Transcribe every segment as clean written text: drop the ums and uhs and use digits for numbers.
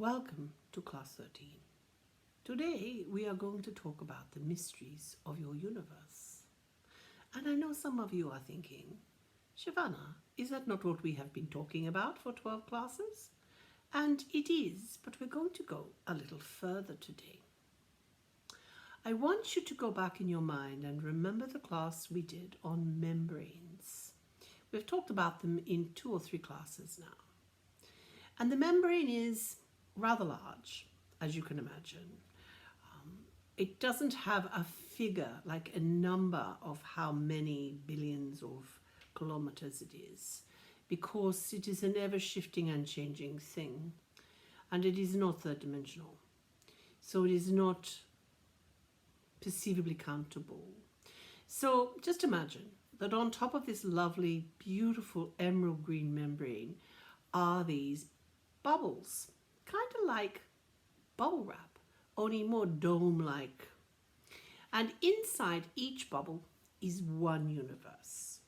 Welcome to class 13. Today we are going to talk about the mysteries of your universe. And I know some of you are thinking, Shivana, is that not what we have been talking about for 12 classes? And it is, but we're going to go a little further today. I want you to go back in your mind and remember the class we did on membranes. We've talked about them in 2 or 3 classes now. And the membrane is rather large, as you can imagine. It doesn't have a figure, like a number of how many billions of kilometers it is, because it is an ever-shifting and changing thing, and it is not third-dimensional. So it is not perceivably countable. So just imagine that on top of this lovely, beautiful emerald green membrane are these bubbles, kind of like bubble wrap, only more dome-like. And inside each bubble is one universe.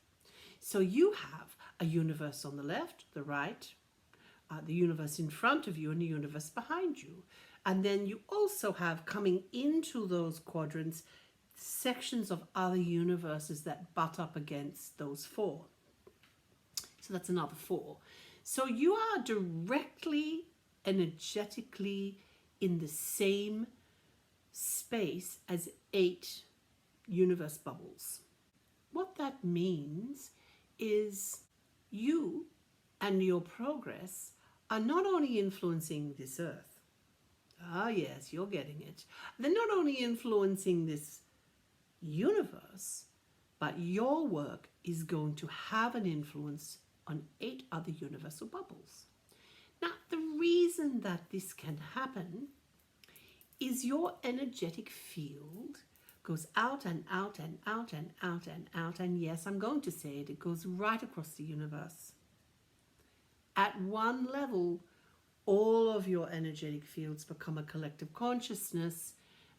So you have a universe on the left, the right, the universe in front of you, and the universe behind you. And then you also have, coming into those quadrants, sections of other universes that butt up against those 4. So that's another 4. So you are directly, energetically in the same space as 8 universe bubbles. What that means is you and your progress are not only influencing this earth. Ah, yes, you're getting it. They're not only influencing this universe, but your work is going to have an influence on 8 other universal bubbles. Now, the reason that this can happen is your energetic field goes out and out and out and out and out, and yes, I'm going to say it, it goes right across the universe. At one level, all of your energetic fields become a collective consciousness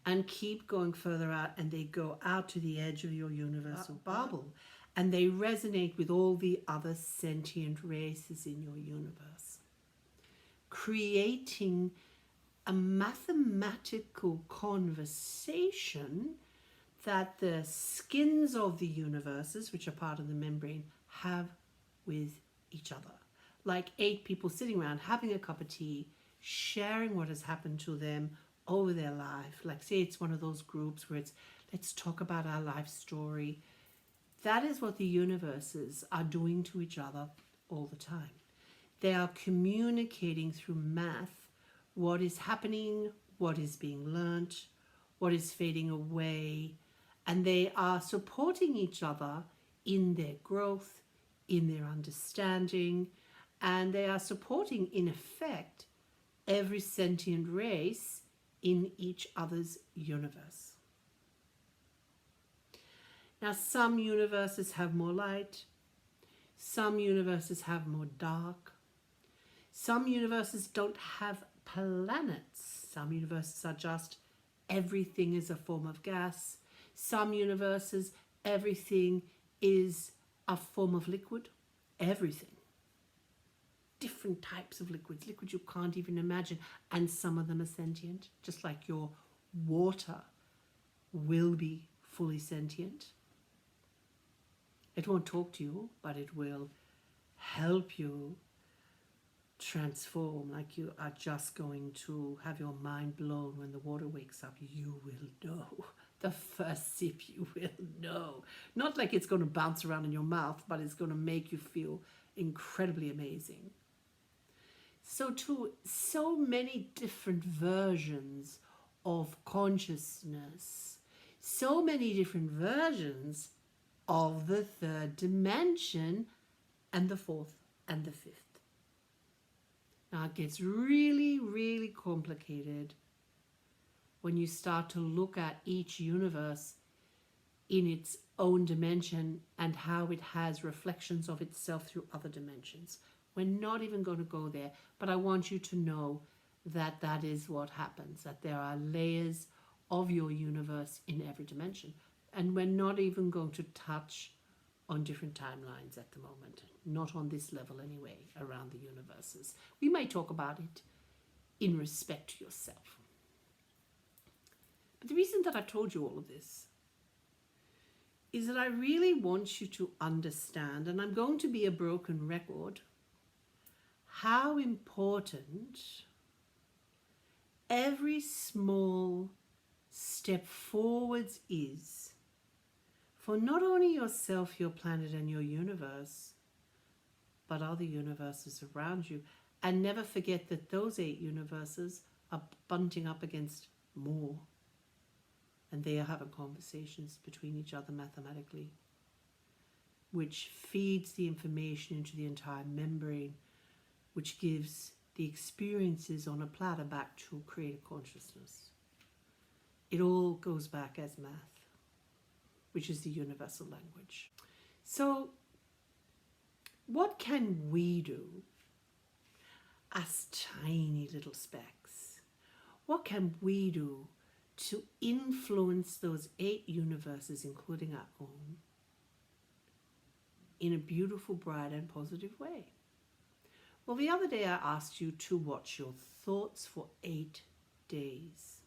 and keep going further out, and they go out to the edge of your universal bubble, and they resonate with all the other sentient races in your universe, creating a mathematical conversation that the skins of the universes, which are part of the membrane, have with each other. Like 8 people sitting around having a cup of tea, sharing what has happened to them over their life. Like, say it's one of those groups where it's, let's talk about our life story. That is what the universes are doing to each other all the time. They are communicating through math what is happening, what is being learnt, what is fading away, and they are supporting each other in their growth, in their understanding, and they are supporting, in effect, every sentient race in each other's universe. Now, some universes have more light, some universes have more dark, some universes don't have planets, some universes are just everything is a form of gas, some universes everything is a form of liquid, everything. Different types of liquids you can't even imagine, and some of them are sentient, just like your water will be fully sentient. It won't talk to you, but it will help you transform, like you are just going to have your mind blown when the water wakes up. You will know. The first sip you will know. Not like it's going to bounce around in your mouth, but it's going to make you feel incredibly amazing. So too, so many different versions of consciousness, so many different versions of the 3rd dimension and the 4th and the 5th. Now it gets really, really complicated when you start to look at each universe in its own dimension and how it has reflections of itself through other dimensions. We're not even going to go there, but I want you to know that that is what happens, that there are layers of your universe in every dimension. And we're not even going to touch on different timelines at the moment, not on this level anyway, around the universes. We may talk about it in respect to yourself. But the reason that I told you all of this is that I really want you to understand, and I'm going to be a broken record, how important every small step forwards is for not only yourself, your planet, and your universe, but other universes around you. And never forget that those 8 universes are bunting up against more. And they are having conversations between each other mathematically, which feeds the information into the entire membrane, which gives the experiences on a platter back to creative consciousness. It all goes back as math, which is the universal language. So what can we do as tiny little specks? What can we do to influence those 8 universes, including our own, in a beautiful, bright, and positive way? Well, the other day I asked you to watch your thoughts for 8 days.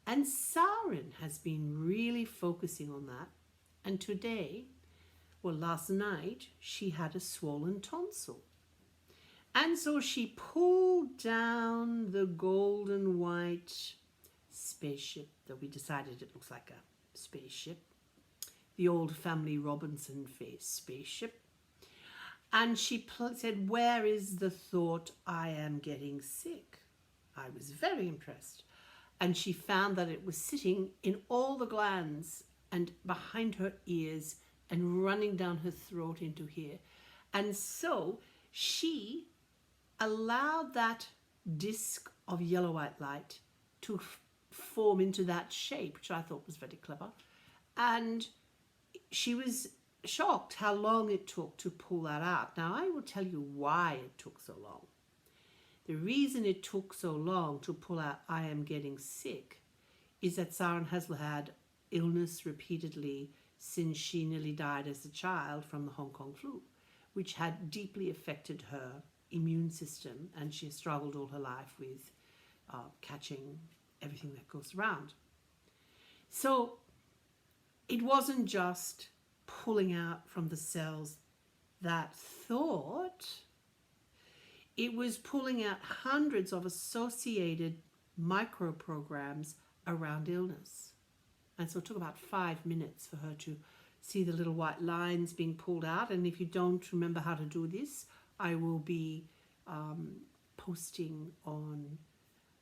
And Sauron has been really focusing on that. And today, well, last night, she had a swollen tonsil. And so she pulled down the golden white spaceship that we decided it looks like a spaceship, the old family Robinson face spaceship. And she said, where is the thought I am getting sick? I was very impressed. And she found that it was sitting in all the glands and behind her ears and running down her throat into here. And so she allowed that disc of yellow white light to form into that shape, which I thought was very clever. And she was shocked how long it took to pull that out. Now, I will tell you why it took so long. The reason it took so long to pull out I am getting sick is that Sauron has had illness repeatedly since she nearly died as a child from the Hong Kong flu, which had deeply affected her immune system, and she has struggled all her life with catching everything that goes around. So it wasn't just pulling out from the cells that thought, it was pulling out hundreds of associated microprograms around illness. And so it took about 5 minutes for her to see the little white lines being pulled out. And if you don't remember how to do this, I will be posting on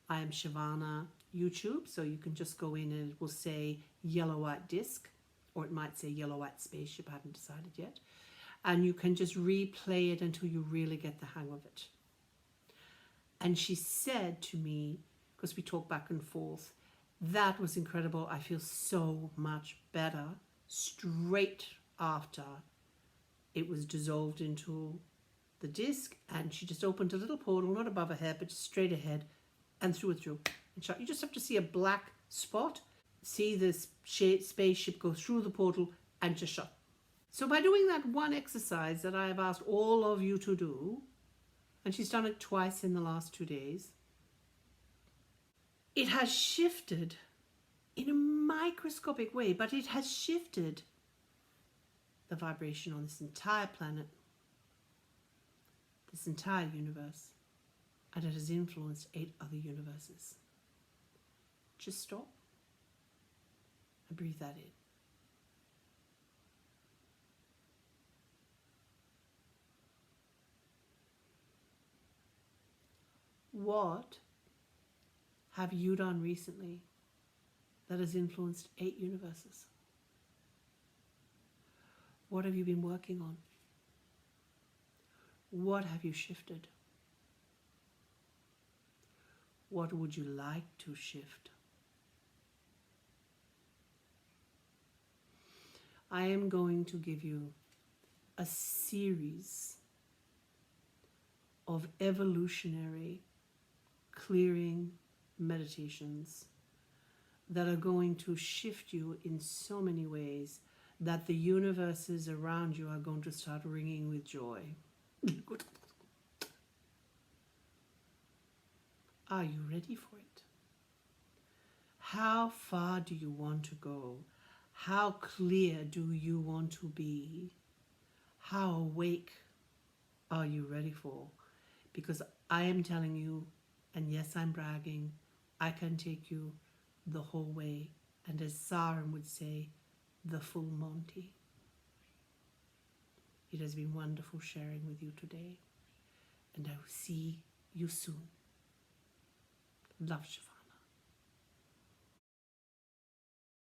I Am Shavana YouTube. So you can just go in and it will say yellow white disc, or it might say yellow white spaceship. I haven't decided yet. And you can just replay it until you really get the hang of it. And she said to me, because we talk back and forth, that was incredible. I feel so much better straight after it was dissolved into the disc. And she just opened a little portal, not above her head, but just straight ahead and threw it through and shut. You just have to see a black spot, see this spaceship go through the portal and just shut. So by doing that one exercise that I have asked all of you to do, and she's done it twice in the last 2 days, it has shifted in a microscopic way, but it has shifted the vibration on this entire planet, this entire universe, and it has influenced 8 other universes. Just stop and breathe that in. What have you done recently that has influenced 8 universes? What have you been working on? What have you shifted? What would you like to shift? I am going to give you a series of evolutionary clearing meditations that are going to shift you in so many ways that the universes around you are going to start ringing with joy. Are you ready for it? How far do you want to go? How clear do you want to be? How awake are you ready for? Because I am telling you, and yes, I'm bragging, I can take you the whole way, and as Sarum would say, the full Monty. It has been wonderful sharing with you today, and I will see you soon. Love, Shivana.